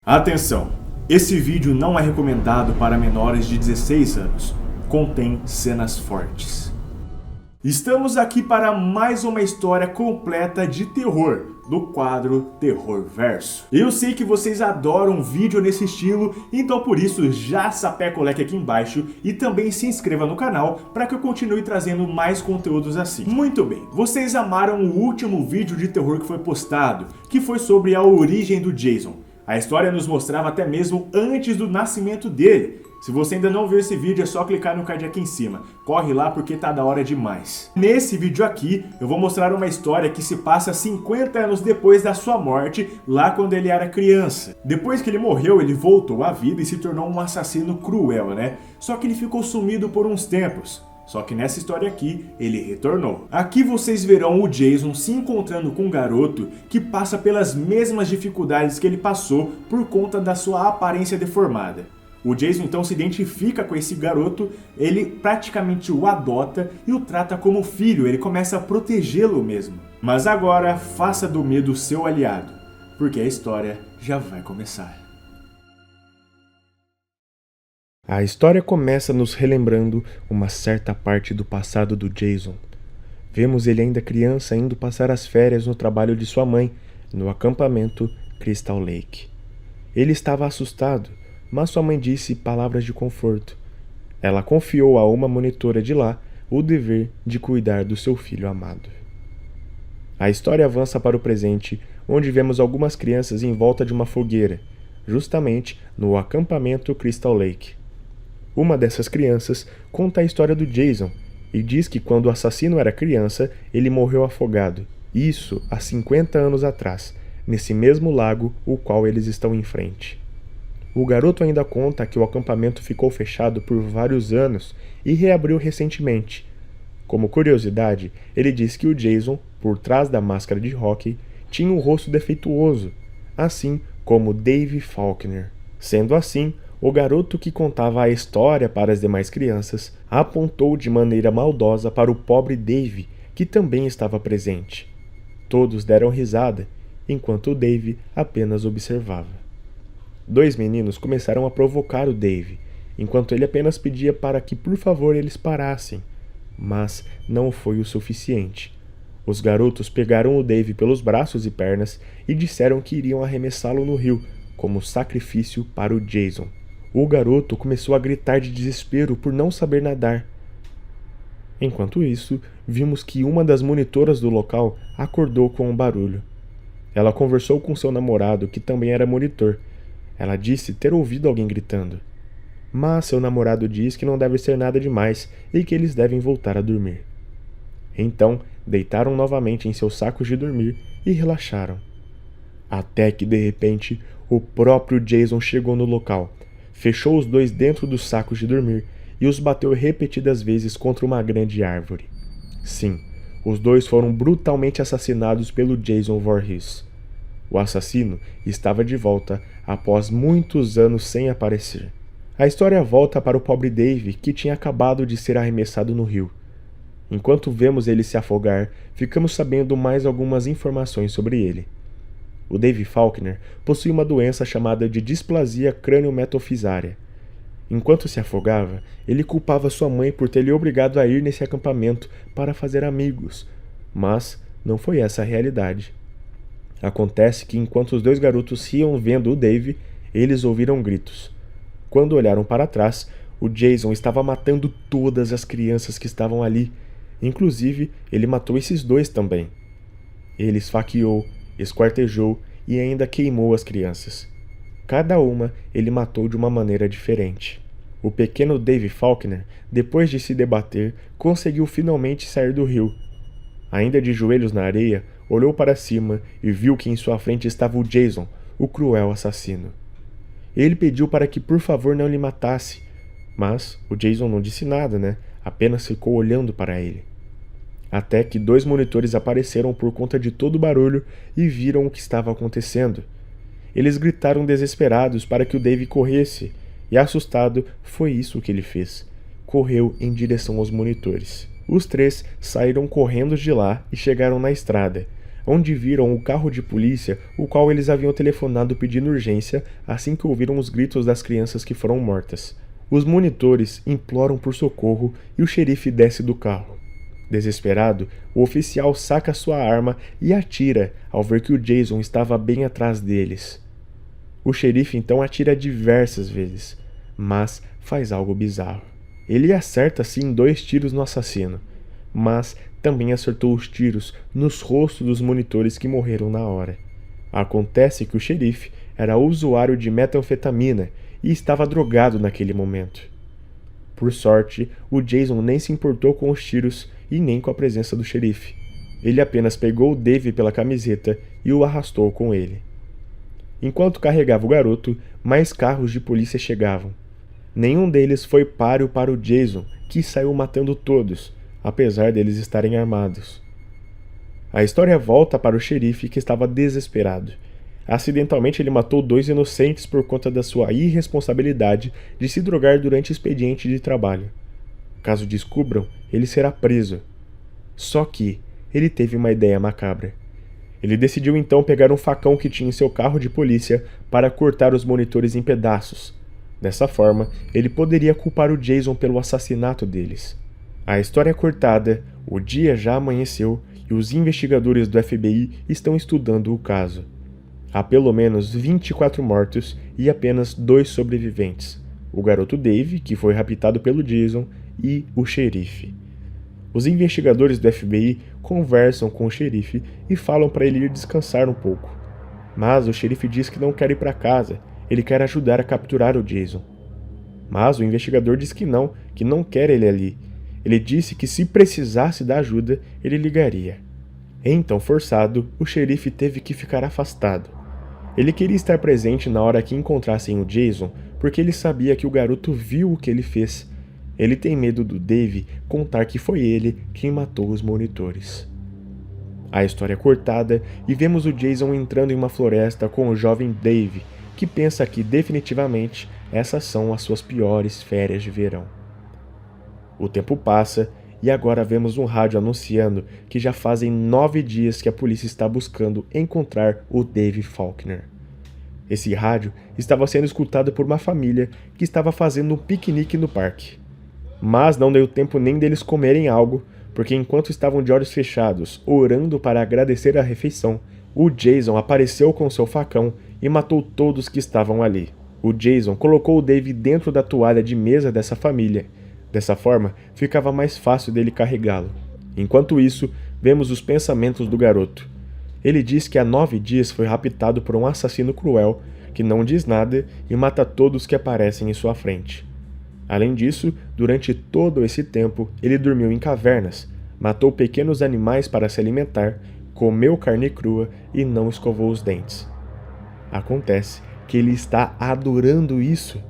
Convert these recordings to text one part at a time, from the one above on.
Atenção! Esse vídeo não é recomendado para menores de 16 anos. Contém cenas fortes. Estamos aqui para mais uma história completa de terror, do quadro Terror Verso. Eu sei que vocês adoram vídeo nesse estilo, então por isso já sapeca o like aqui embaixo e também se inscreva no canal para que eu continue trazendo mais conteúdos assim. Muito bem, vocês amaram o último vídeo de terror que foi postado, que foi sobre a origem do Jason. A história nos mostrava até mesmo antes do nascimento dele. Se você ainda não viu esse vídeo, é só clicar no card aqui em cima. Corre lá porque tá da hora demais. Nesse vídeo aqui, eu vou mostrar uma história que se passa 50 anos depois da sua morte, lá quando ele era criança. Depois que ele morreu, ele voltou à vida e se tornou um assassino cruel, né? Só que ele ficou sumido por uns tempos. Só que nessa história aqui, ele retornou. Aqui vocês verão o Jason se encontrando com um garoto que passa pelas mesmas dificuldades que ele passou por conta da sua aparência deformada. O Jason então se identifica com esse garoto, ele praticamente o adota e o trata como filho, ele começa a protegê-lo mesmo. Mas agora, faça do medo seu aliado, porque a história já vai começar. A história começa nos relembrando uma certa parte do passado do Jason. Vemos ele ainda criança indo passar as férias no trabalho de sua mãe, no acampamento Crystal Lake. Ele estava assustado, mas sua mãe disse palavras de conforto. Ela confiou a uma monitora de lá o dever de cuidar do seu filho amado. A história avança para o presente, onde vemos algumas crianças em volta de uma fogueira, justamente no acampamento Crystal Lake. Uma dessas crianças conta a história do Jason e diz que quando o assassino era criança, ele morreu afogado. Isso há 50 anos atrás, nesse mesmo lago o qual eles estão em frente. O garoto ainda conta que o acampamento ficou fechado por vários anos e reabriu recentemente. Como curiosidade, ele diz que o Jason, por trás da máscara de hóquei, tinha um rosto defeituoso, assim como Dave Faulkner. Sendo assim, o garoto que contava a história para as demais crianças apontou de maneira maldosa para o pobre Dave, que também estava presente. Todos deram risada, enquanto o Dave apenas observava. Dois meninos começaram a provocar o Dave, enquanto ele apenas pedia para que por favor eles parassem, mas não foi o suficiente. Os garotos pegaram o Dave pelos braços e pernas e disseram que iriam arremessá-lo no rio, como sacrifício para o Jason. O garoto começou a gritar de desespero por não saber nadar. Enquanto isso, vimos que uma das monitoras do local acordou com um barulho. Ela conversou com seu namorado, que também era monitor. Ela disse ter ouvido alguém gritando. Mas seu namorado diz que não deve ser nada demais e que eles devem voltar a dormir. Então, deitaram novamente em seus sacos de dormir e relaxaram. Até que, de repente, o próprio Jason chegou no local. Fechou os dois dentro dos sacos de dormir e os bateu repetidas vezes contra uma grande árvore. Sim, os dois foram brutalmente assassinados pelo Jason Voorhees. O assassino estava de volta após muitos anos sem aparecer. A história volta para o pobre Dave, que tinha acabado de ser arremessado no rio. Enquanto vemos ele se afogar, ficamos sabendo mais algumas informações sobre ele. O Dave Faulkner possui uma doença chamada de displasia crânio-metafisária. Enquanto se afogava, ele culpava sua mãe por ter lhe obrigado a ir nesse acampamento para fazer amigos, mas não foi essa a realidade. Acontece que enquanto os dois garotos riam vendo o Dave, eles ouviram gritos. Quando olharam para trás, o Jason estava matando todas as crianças que estavam ali. Inclusive, ele matou esses dois também. Ele esfaqueou, esquartejou e ainda queimou as crianças. Cada uma ele matou de uma maneira diferente. O pequeno Dave Faulkner, depois de se debater, conseguiu finalmente sair do rio. Ainda de joelhos na areia, olhou para cima e viu que em sua frente estava o Jason, o cruel assassino. Ele pediu para que por favor não lhe matasse, mas o Jason não disse nada, né? Apenas ficou olhando para ele. Até que dois monitores apareceram por conta de todo o barulho e viram o que estava acontecendo. Eles gritaram desesperados para que o Dave corresse, e assustado, foi isso que ele fez. Correu em direção aos monitores. Os três saíram correndo de lá e chegaram na estrada, onde viram o carro de polícia, o qual eles haviam telefonado pedindo urgência assim que ouviram os gritos das crianças que foram mortas. Os monitores imploram por socorro e o xerife desce do carro. Desesperado, o oficial saca sua arma e atira ao ver que o Jason estava bem atrás deles. O xerife então atira diversas vezes, mas faz algo bizarro. Ele acerta sim 2 tiros no assassino, mas também acertou os tiros nos rostos dos monitores que morreram na hora. Acontece que o xerife era usuário de metanfetamina e estava drogado naquele momento. Por sorte, o Jason nem se importou com os tiros e nem com a presença do xerife. Ele apenas pegou o Dave pela camiseta e o arrastou com ele. Enquanto carregava o garoto, mais carros de polícia chegavam. Nenhum deles foi páreo para o Jason, que saiu matando todos, apesar deles estarem armados. A história volta para o xerife, que estava desesperado. Acidentalmente ele matou 2 inocentes por conta da sua irresponsabilidade de se drogar durante o expediente de trabalho. Caso descubram, ele será preso. Só que ele teve uma ideia macabra. Ele decidiu então pegar um facão que tinha em seu carro de polícia para cortar os monitores em pedaços. Dessa forma, ele poderia culpar o Jason pelo assassinato deles. A história cortada, o dia já amanheceu e os investigadores do FBI estão estudando o caso. Há pelo menos 24 mortos e apenas 2 sobreviventes: o garoto Dave, que foi raptado pelo Jason, e o xerife. Os investigadores do FBI conversam com o xerife e falam para ele ir descansar um pouco. Mas o xerife diz que não quer ir para casa, ele quer ajudar a capturar o Jason. Mas o investigador diz que não quer ele ali. Ele disse que se precisasse da ajuda, ele ligaria. Então, forçado, o xerife teve que ficar afastado. Ele queria estar presente na hora que encontrassem o Jason, porque ele sabia que o garoto viu o que ele fez. Ele tem medo do Dave contar que foi ele quem matou os monitores. A história é cortada e vemos o Jason entrando em uma floresta com o jovem Dave, que pensa que definitivamente essas são as suas piores férias de verão. O tempo passa e agora vemos um rádio anunciando que já fazem 9 dias que a polícia está buscando encontrar o Dave Faulkner. Esse rádio estava sendo escutado por uma família que estava fazendo um piquenique no parque. Mas não deu tempo nem deles comerem algo, porque enquanto estavam de olhos fechados, orando para agradecer a refeição, o Jason apareceu com seu facão e matou todos que estavam ali. O Jason colocou o Dave dentro da toalha de mesa dessa família. Dessa forma, ficava mais fácil dele carregá-lo. Enquanto isso, vemos os pensamentos do garoto. Ele diz que há 9 dias foi raptado por um assassino cruel que não diz nada e mata todos que aparecem em sua frente. Além disso, durante todo esse tempo, ele dormiu em cavernas, matou pequenos animais para se alimentar, comeu carne crua e não escovou os dentes. Acontece que ele está adorando isso.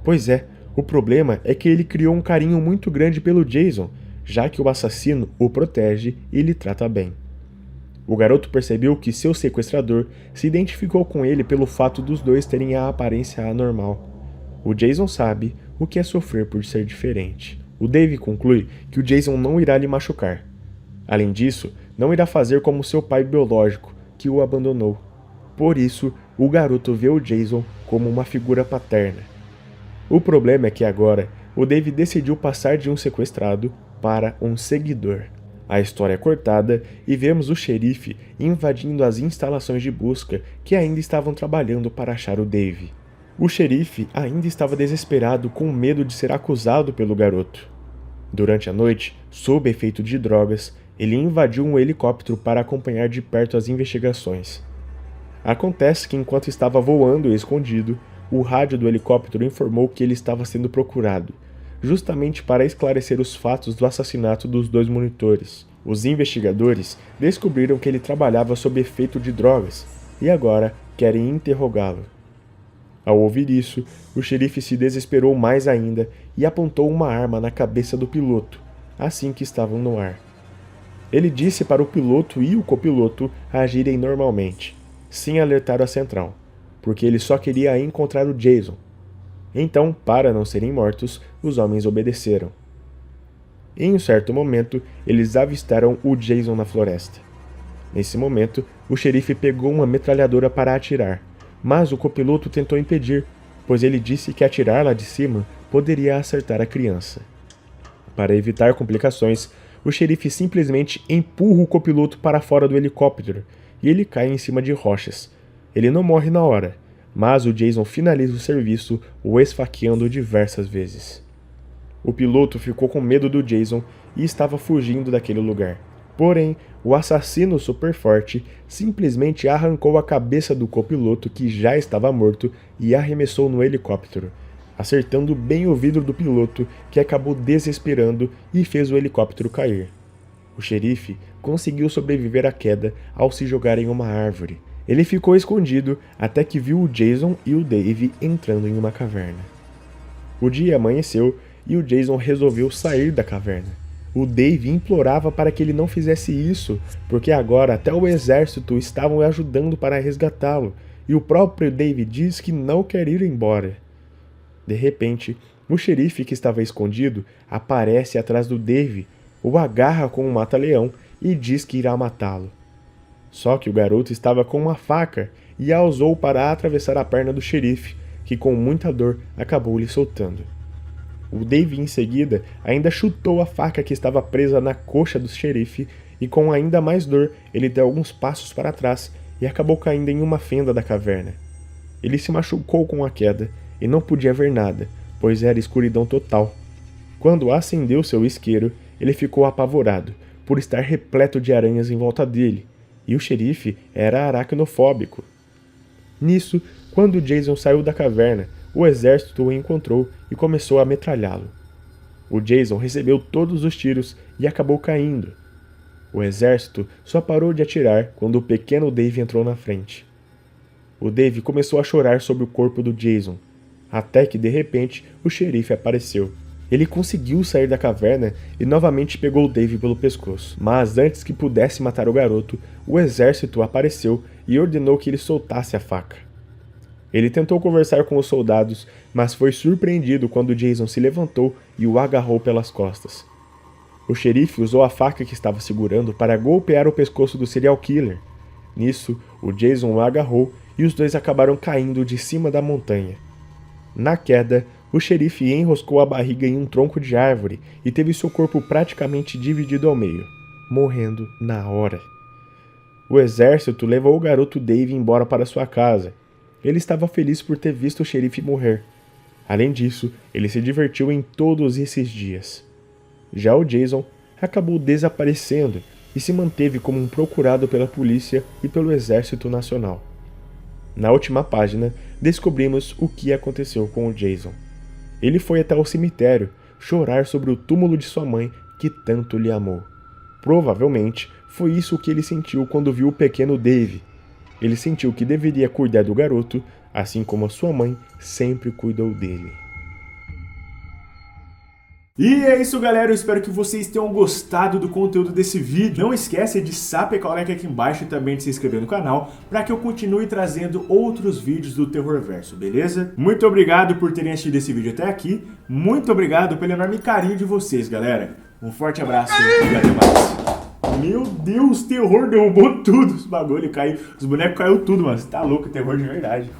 Pois é, o problema é que ele criou um carinho muito grande pelo Jason, já que o assassino o protege e lhe trata bem. O garoto percebeu que seu sequestrador se identificou com ele pelo fato dos dois terem a aparência anormal. O Jason sabe o que é sofrer por ser diferente. O Dave conclui que o Jason não irá lhe machucar. Além disso, não irá fazer como seu pai biológico, que o abandonou. Por isso, o garoto vê o Jason como uma figura paterna. O problema é que agora, o Dave decidiu passar de um sequestrado para um seguidor. A história é cortada e vemos o xerife invadindo as instalações de busca que ainda estavam trabalhando para achar o Dave. O xerife ainda estava desesperado com medo de ser acusado pelo garoto. Durante a noite, sob efeito de drogas, ele invadiu um helicóptero para acompanhar de perto as investigações. Acontece que enquanto estava voando e escondido, o rádio do helicóptero informou que ele estava sendo procurado, justamente para esclarecer os fatos do assassinato dos 2 monitores. Os investigadores descobriram que ele trabalhava sob efeito de drogas e agora querem interrogá-lo. Ao ouvir isso, o xerife se desesperou mais ainda e apontou uma arma na cabeça do piloto, assim que estavam no ar. Ele disse para o piloto e o copiloto agirem normalmente, sem alertar a central, porque ele só queria encontrar o Jason. Então, para não serem mortos, os homens obedeceram. Em um certo momento, eles avistaram o Jason na floresta. Nesse momento, o xerife pegou uma metralhadora para atirar, mas o copiloto tentou impedir, pois ele disse que atirar lá de cima poderia acertar a criança. Para evitar complicações, o xerife simplesmente empurra o copiloto para fora do helicóptero e ele cai em cima de rochas. Ele não morre na hora, mas o Jason finaliza o serviço o esfaqueando diversas vezes. O piloto ficou com medo do Jason e estava fugindo daquele lugar. Porém, o assassino super forte simplesmente arrancou a cabeça do copiloto que já estava morto e arremessou no helicóptero, acertando bem o vidro do piloto, que acabou desesperando e fez o helicóptero cair. O xerife conseguiu sobreviver à queda ao se jogar em uma árvore. Ele ficou escondido até que viu o Jason e o Dave entrando em uma caverna. O dia amanheceu e o Jason resolveu sair da caverna. O Dave implorava para que ele não fizesse isso, porque agora até o exército estavam o ajudando para resgatá-lo, e o próprio Dave diz que não quer ir embora. De repente, o xerife que estava escondido aparece atrás do Dave, o agarra com um mata-leão e diz que irá matá-lo. Só que o garoto estava com uma faca e a usou para atravessar a perna do xerife, que com muita dor acabou lhe soltando. O Dave em seguida ainda chutou a faca que estava presa na coxa do xerife e com ainda mais dor ele deu alguns passos para trás e acabou caindo em uma fenda da caverna. Ele se machucou com a queda e não podia ver nada, pois era escuridão total. Quando acendeu seu isqueiro, ele ficou apavorado por estar repleto de aranhas em volta dele, e o xerife era aracnofóbico. Nisso, quando Jason saiu da caverna, o exército o encontrou e começou a metralhá-lo. O Jason recebeu todos os tiros e acabou caindo. O exército só parou de atirar quando o pequeno Dave entrou na frente. O Dave começou a chorar sobre o corpo do Jason, até que de repente o xerife apareceu. Ele conseguiu sair da caverna e novamente pegou o Dave pelo pescoço. Mas antes que pudesse matar o garoto, o exército apareceu e ordenou que ele soltasse a faca. Ele tentou conversar com os soldados, mas foi surpreendido quando Jason se levantou e o agarrou pelas costas. O xerife usou a faca que estava segurando para golpear o pescoço do serial killer. Nisso, o Jason o agarrou e os dois acabaram caindo de cima da montanha. Na queda, o xerife enroscou a barriga em um tronco de árvore e teve seu corpo praticamente dividido ao meio, morrendo na hora. O exército levou o garoto Dave embora para sua casa. Ele estava feliz por ter visto o xerife morrer. Além disso, ele se divertiu em todos esses dias. Já o Jason acabou desaparecendo e se manteve como um procurado pela polícia e pelo Exército Nacional. Na última página, descobrimos o que aconteceu com o Jason. Ele foi até o cemitério chorar sobre o túmulo de sua mãe que tanto lhe amou. Provavelmente foi isso que ele sentiu quando viu o pequeno Dave. Ele sentiu que deveria cuidar do garoto, assim como a sua mãe sempre cuidou dele. E é isso, galera, eu espero que vocês tenham gostado do conteúdo desse vídeo. Não esquece de sapecar o like aqui embaixo e também de se inscrever no canal para que eu continue trazendo outros vídeos do Terrorverso, beleza? Muito obrigado por terem assistido esse vídeo até aqui. Muito obrigado pelo enorme carinho de vocês, galera. Um forte abraço e até mais. Meu Deus, terror derrubou tudo. Os bagulho caiu, os bonecos caiu tudo, mano. Você tá louco, terror de verdade.